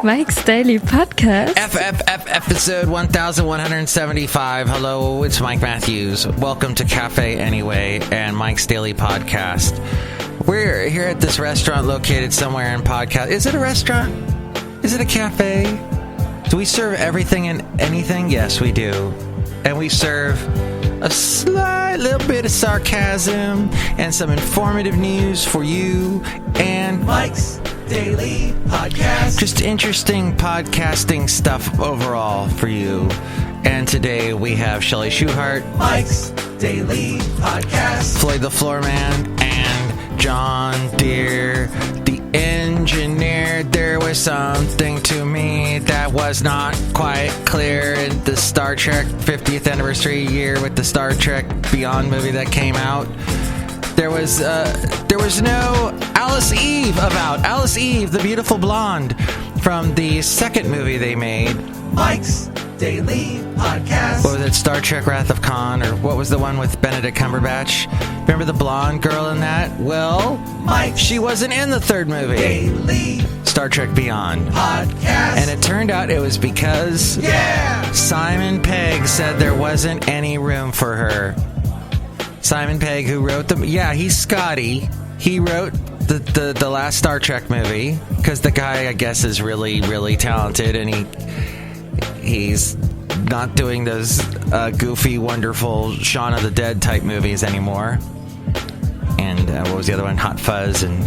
Mike's Daily Podcast. Episode 1175. Hello, it's Mike Matthews. Welcome to Cafe Anyway and Mike's Daily Podcast. We're here at this restaurant located somewhere in Podcast. Is it a restaurant? Is it a cafe? Do we serve everything and anything? Yes, we do. And we serve a slight little bit of sarcasm and some informative news for you and Mike's Daily Podcast. Just interesting podcasting stuff overall for you. And today we have Chely Shoehart, Mike's Daily Podcast, Floyd the Floorman, and John Deere, the engineer. There was something to me that was not quite clear in the Star Trek 50th anniversary year with the Star Trek Beyond movie that came out. There was no Alice Eve, the beautiful blonde from the second movie they made, Mike's Daily Podcast. What was it, Star Trek Wrath of Khan, or what was the one with Benedict Cumberbatch? Remember the blonde girl in that? Well, Mike, she wasn't in the third movie, Daily Star Trek Beyond Podcast. And it turned out it was because Simon Pegg said there wasn't any room for her. Simon Pegg, who wrote he's Scotty. He wrote the last Star Trek movie because the guy, I guess, is really, really talented, and he's not doing those goofy, wonderful Shaun of the Dead type movies anymore. And what was the other one? Hot Fuzz and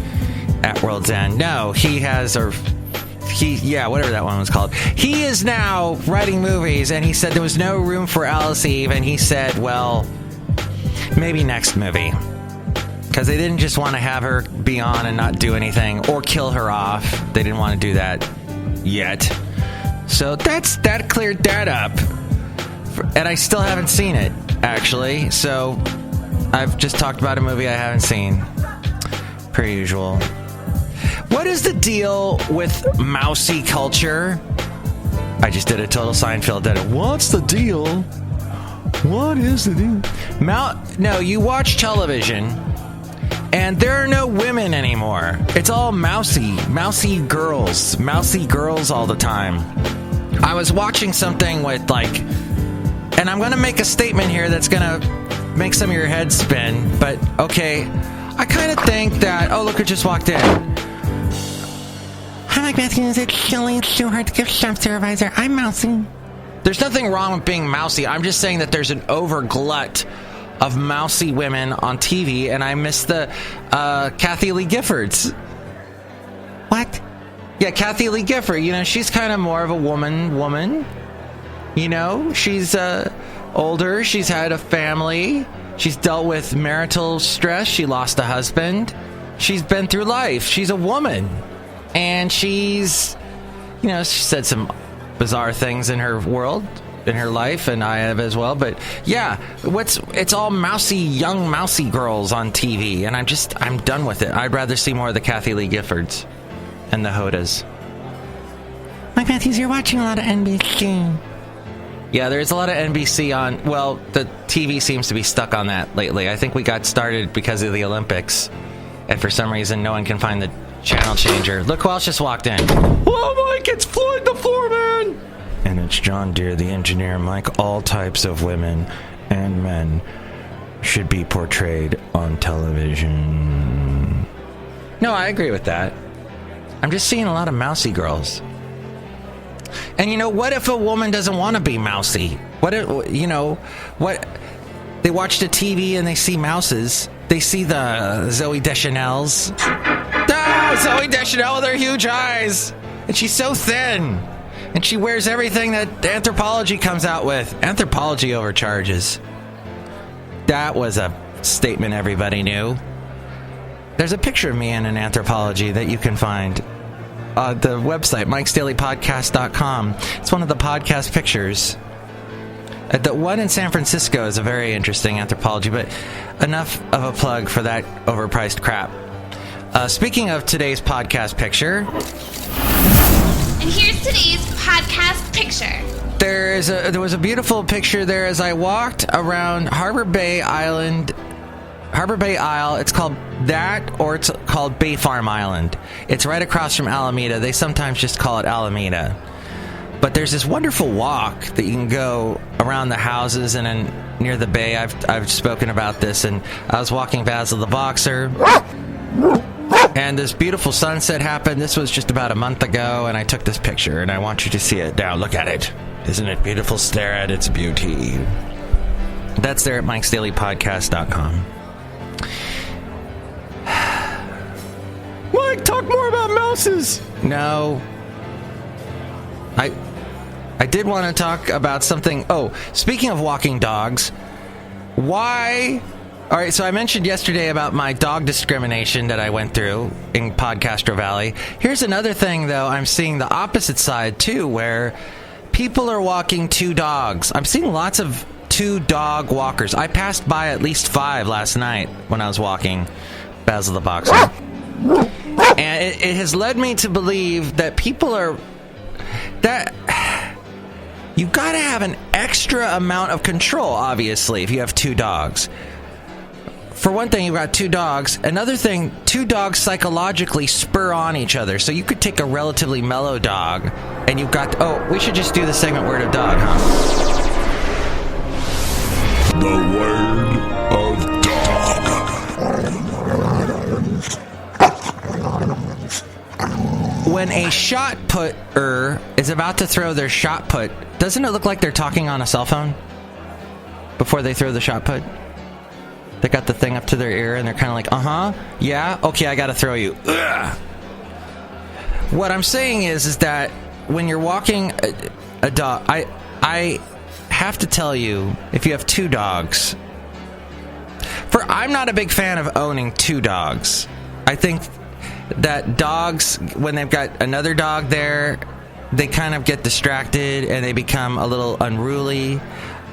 At World's End. No, whatever that one was called. He is now writing movies, and he said there was no room for Alice Eve, and he said, well, maybe next movie. Because they didn't just want to have her be on and not do anything, or kill her off. They didn't want to do that yet. So that cleared that up. And I still haven't seen it, actually. So I've just talked about a movie I haven't seen. Per usual. What is the deal with Mousey culture? I just did a total Seinfeld edit. What's the deal? What is the deal? No, you watch television, and there are no women anymore. It's all mousy girls all the time. I was watching something with and I'm going to make a statement here that's going to make some of your heads spin, but okay, I kind of think that, oh, look who just walked in. Hi, Mike Matthews, it's Chely Shoehart, gift shop supervisor. I'm Mousey. There's nothing wrong with being mousy. I'm just saying that there's an overglut of mousy women on TV, and I miss the Kathie Lee Giffords. What? Yeah, Kathie Lee Gifford. She's kind of more of a woman. She's older. She's had a family. She's dealt with marital stress. She lost a husband. She's been through life. She's a woman. And she's, she said some bizarre things in her world, in her life, and I have as well. But yeah, it's all young mousy girls on TV, and I'm done with it. I'd rather see more of the Kathie Lee Giffords and the Hodas. Mike Matthews, you're watching a lot of NBC. Yeah, there's a lot of NBC on. Well, the TV seems to be stuck on that lately. I think we got started because of the Olympics, and for some reason no one can find the channel changer. Look who else just walked in. Hello, Mike, it's Floyd the Floorman. And it's John Deere, the engineer. Mike, all types of women and men should be portrayed on television. No, I agree with that. I'm just seeing a lot of mousy girls. And what if a woman doesn't want to be mousy? What they watch the TV and they see mouses. They see the Zooey Deschanel's. Zooey Deschanel with her huge eyes. And she's so thin. And she wears everything that Anthropology comes out with. Anthropology overcharges. That was a statement everybody knew. There's a picture of me in an Anthropology that you can find. The website, MIKEs-DAILY-PODCAST-1175-Mousy. It's one of the podcast pictures. The one in San Francisco is a very interesting Anthropology, but enough of a plug for that overpriced crap. Speaking of today's podcast picture... And here's today's podcast picture. There was a beautiful picture there as I walked around Harbor Bay Island Harbor Bay Isle. It's called that, or it's called Bay Farm Island. It's right across from Alameda. They sometimes just call it Alameda. But there's this wonderful walk that you can go around the houses and then near the bay. I've spoken about this, and I was walking Basil the Boxer, and this beautiful sunset happened. This was just about a month ago, and I took this picture, and I want you to see it now. Look at it. Isn't it beautiful? Stare at its beauty. That's there at MIKEs-DAILY-PODCAST.com. Mike, talk more about mouses. No. I did want to talk about something. Oh, speaking of walking dogs, why... All right, so I mentioned yesterday about my dog discrimination that I went through in Podcastro Valley. Here's another thing, though. I'm seeing the opposite side, too, where people are walking two dogs. I'm seeing lots of two-dog walkers. I passed by at least 5 last night when I was walking Basil the Boxer. And it has led me to believe that people are... that you gotta have an extra amount of control, obviously, if you have 2 dogs. For one thing, you've got 2 dogs. Another thing, 2 dogs psychologically spur on each other. So you could take a relatively mellow dog, and you've got... Oh, we should just do the segment Word of Dog, huh? The Word of Dog. When a shot putter is about to throw their shot put, doesn't it look like they're talking on a cell phone before they throw the shot put? They got the thing up to their ear, and they're kind of like, uh-huh, yeah, okay, I gotta throw you. Ugh. What I'm saying is that when you're walking a dog, I have to tell you, if you have 2 dogs, I'm not a big fan of owning 2 dogs. I think that dogs, when they've got another dog there, they kind of get distracted, and they become a little unruly.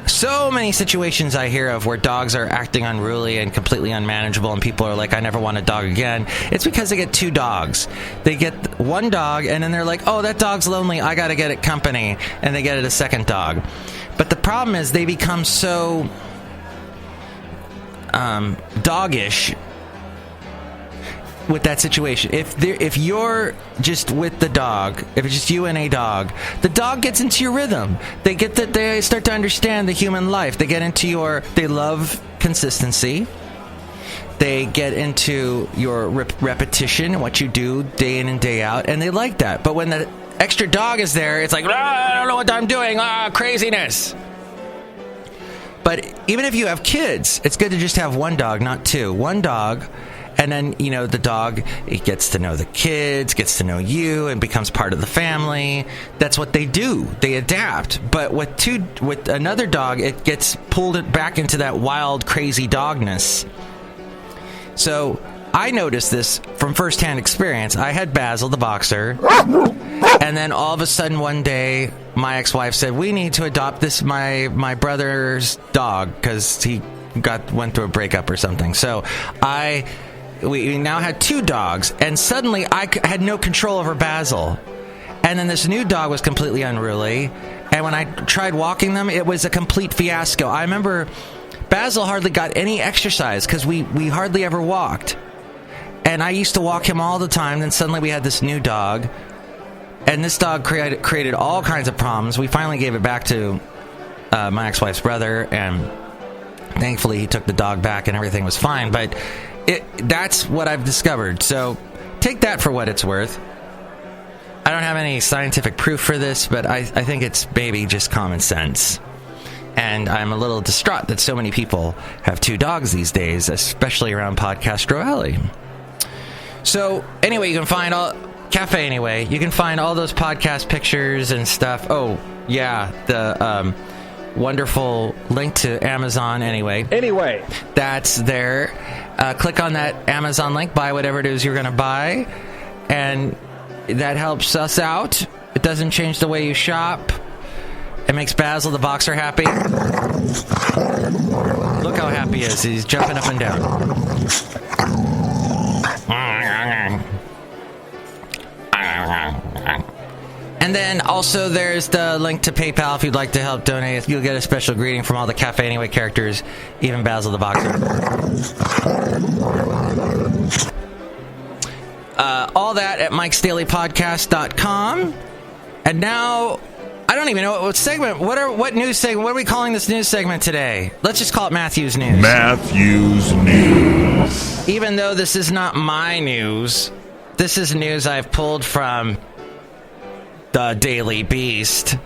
So many situations I hear of where dogs are acting unruly and completely unmanageable, and people are like, I never want a dog again. It's because they get 2 dogs. They get 1 dog, and then they're like, oh, that dog's lonely, I gotta get it company, and they get it a second dog. But the problem is they become so doggish with that situation. If you're just with the dog, if it's just you and a dog, the dog gets into your rhythm. They start to understand the human life. They love consistency. They get into your repetition, what you do day in and day out, and they like that. But when the extra dog is there, it's like, I don't know what I'm doing, craziness. But even if you have kids, it's good to just have 1 dog, not 2. 1 dog. And then, the dog, it gets to know the kids, gets to know you, and becomes part of the family. That's what they do. They adapt. But with another dog, it gets pulled back into that wild, crazy dogness. So I noticed this from firsthand experience. I had Basil the Boxer, and then all of a sudden one day, my ex-wife said, we need to adopt this, my brother's dog, because he went through a breakup or something. So we now had 2 dogs, and suddenly I had no control over Basil. And then this new dog was completely unruly, and when I tried walking them, it was a complete fiasco. I remember Basil hardly got any exercise because we hardly ever walked. And I used to walk him all the time, then suddenly we had this new dog, and this dog created all kinds of problems. We finally gave it back to my ex-wife's brother, and thankfully he took the dog back and everything was fine. But that's what I've discovered. So take that for what it's worth. I don't have any scientific proof for this, but I think it's maybe just common sense. And I'm a little distraught that so many people have 2 dogs these days, especially around Podcastro Valley. So anyway, you can find Cafe Anyway. You can find all those podcast pictures and stuff. Oh, yeah, the wonderful link to Amazon Anyway. That's there. Click on that Amazon link, buy whatever it is you're going to buy, and that helps us out. It doesn't change the way you shop. It makes Basil the Boxer happy. Look how happy he is. He's jumping up and down. And then also there's the link to PayPal if you'd like to help donate. You'll get a special greeting from all the Cafe Anyway characters, even Basil the Boxer. All that at MIKEs-DAILY-PODCAST.com. And now, I don't even know what segment. What news segment? What are we calling this news segment today? Let's just call it Matthew's News. Matthew's News. Even though this is not my news, this is news I've pulled from the Daily Beast.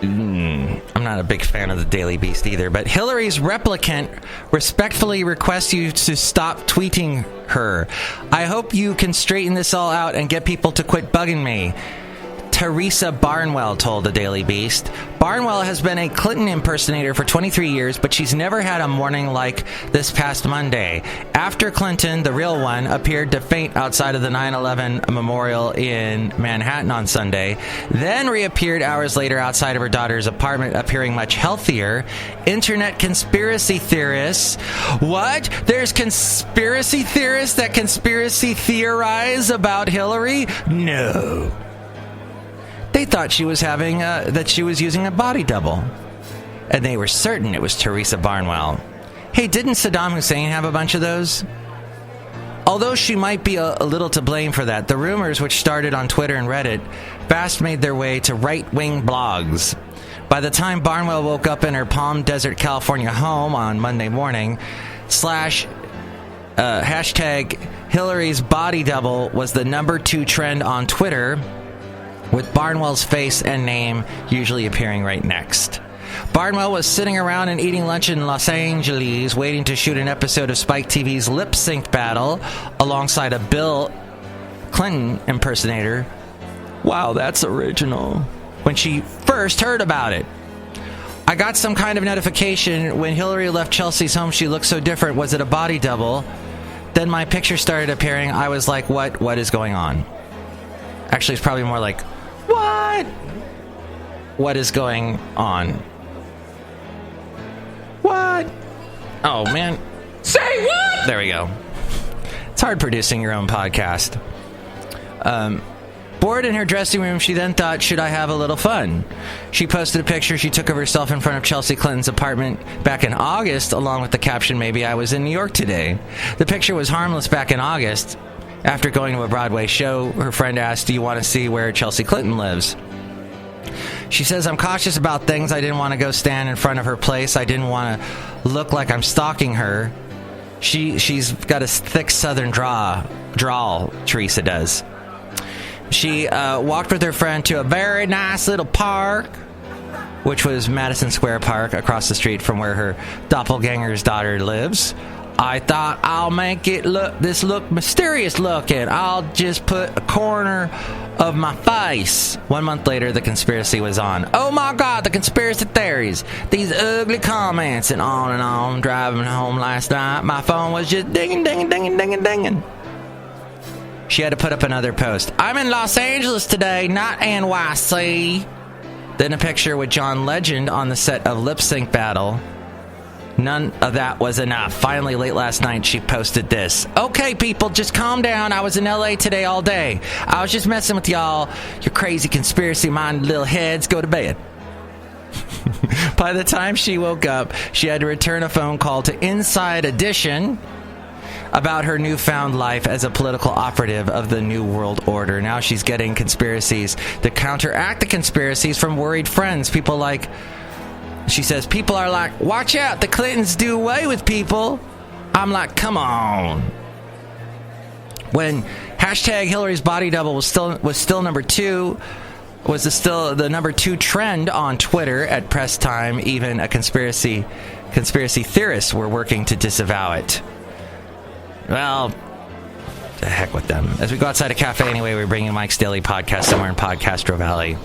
I'm not a big fan of the Daily Beast either, but Hillary's replicant respectfully requests you to stop tweeting her. I hope you can straighten this all out and get people to quit bugging me. Teresa Barnwell told the Daily Beast. Barnwell has been a Clinton impersonator for 23 years, but she's never had a morning like this past Monday. After Clinton, the real one, appeared to faint outside of the 9/11 memorial in Manhattan on Sunday, then reappeared hours later outside of her daughter's apartment, appearing much healthier. Internet conspiracy theorists. What? There's conspiracy theorists that conspiracy theorize about Hillary? No. They thought she was that she was using a body double. And they were certain it was Teresa Barnwell. Hey, didn't Saddam Hussein have a bunch of those? Although she might be a little to blame for that, the rumors, which started on Twitter and Reddit, fast made their way to right-wing blogs. By the time Barnwell woke up in her Palm Desert, California home on Monday morning, hashtag Hillary's body double was the #2 trend on Twitter, with Barnwell's face and name usually appearing right next. Barnwell was sitting around and eating lunch in Los Angeles, waiting to shoot an episode of Spike TV's Lip Sync Battle alongside a Bill Clinton impersonator. Wow, that's original. When she first heard about it. I got some kind of notification when Hillary left Chelsea's home. She looked so different. Was it a body double? Then my picture started appearing. I was like, what is going on? Actually, it's probably more like, what? What is going on? What? Oh, man. Say what? There we go. It's hard producing your own podcast. Bored in her dressing room, she then thought, should I have a little fun? She posted a picture she took of herself in front of Chelsea Clinton's apartment back in August, along with the caption, maybe I was in New York today. The picture was harmless back in August. After going to a Broadway show, her friend asked, do you want to see where Chelsea Clinton lives? She says, I'm cautious about things. I didn't want to go stand in front of her place. I didn't want to look like I'm stalking her. She's got a thick southern drawl, Teresa does. She walked with her friend to a very nice little park, which was Madison Square Park, across the street from where her doppelganger's daughter lives. I thought I'll make it look mysterious looking. I'll just put a corner of my face. 1 month later, the conspiracy was on. Oh my God, the conspiracy theories. These ugly comments and on. Driving home last night, my phone was just dinging, dinging, dinging, dinging, dinging. She had to put up another post. I'm in Los Angeles today, not NYC. Then a picture with John Legend on the set of Lip Sync Battle. None of that was enough. Finally, late last night, she posted this. Okay, people, just calm down. I was in LA today all day. I was just messing with y'all. Your crazy conspiracy-minded little heads. Go to bed. By the time she woke up, she had to return a phone call to Inside Edition about her newfound life as a political operative of the New World Order. Now she's getting conspiracies to counteract the conspiracies from worried friends. People like... She says, people are like, watch out, the Clintons do away with people. I'm like, come on. When hashtag Hillary's body double was still #2, was still the #2 trend on Twitter at press time, even a conspiracy theorists were working to disavow it. Well, the heck with them. As we go outside a cafe anyway, we're bringing Mike's Daily Podcast somewhere in Podcastro Valley.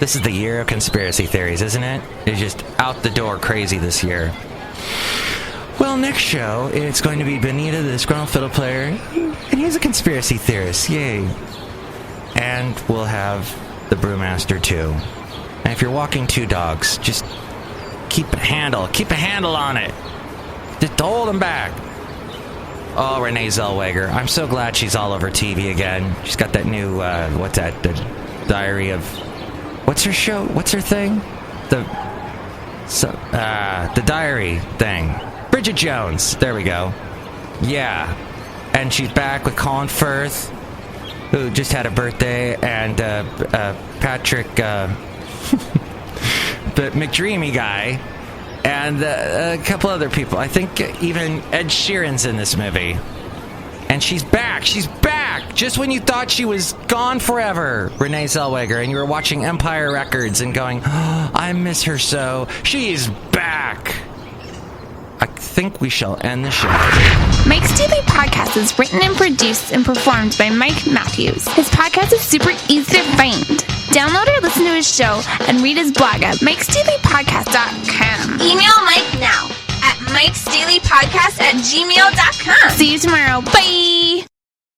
This is the year of conspiracy theories, isn't it? It's just out the door crazy this year. Well, next show, it's going to be Benita, the Disgruntled Fiddle Player, and he's a conspiracy theorist. Yay. And we'll have the Brewmaster, too. And if you're walking two dogs, just keep a handle on it. Just hold them back. Oh, Renee Zellweger. I'm so glad she's all over TV again. She's got that new, diary of... What's her show? What's her thing? The diary thing. Bridget Jones. There we go. Yeah. And she's back with Colin Firth, who just had a birthday, and Patrick, the McDreamy guy, and a couple other people. I think even Ed Sheeran's in this movie. And she's back. She's back. Just when you thought she was gone forever, Renee Zellweger, and you were watching Empire Records and going, oh, I miss her so. She's back. I think we shall end the show. Mike's Daily Podcast is written and produced and performed by Mike Matthews. His podcast is super easy to find. Download or listen to his show and read his blog at MIKEs-DAILY-PODCAST.com. Email Mike now at MIKEs-DAILY-PODCAST@gmail.com. See you tomorrow. Bye!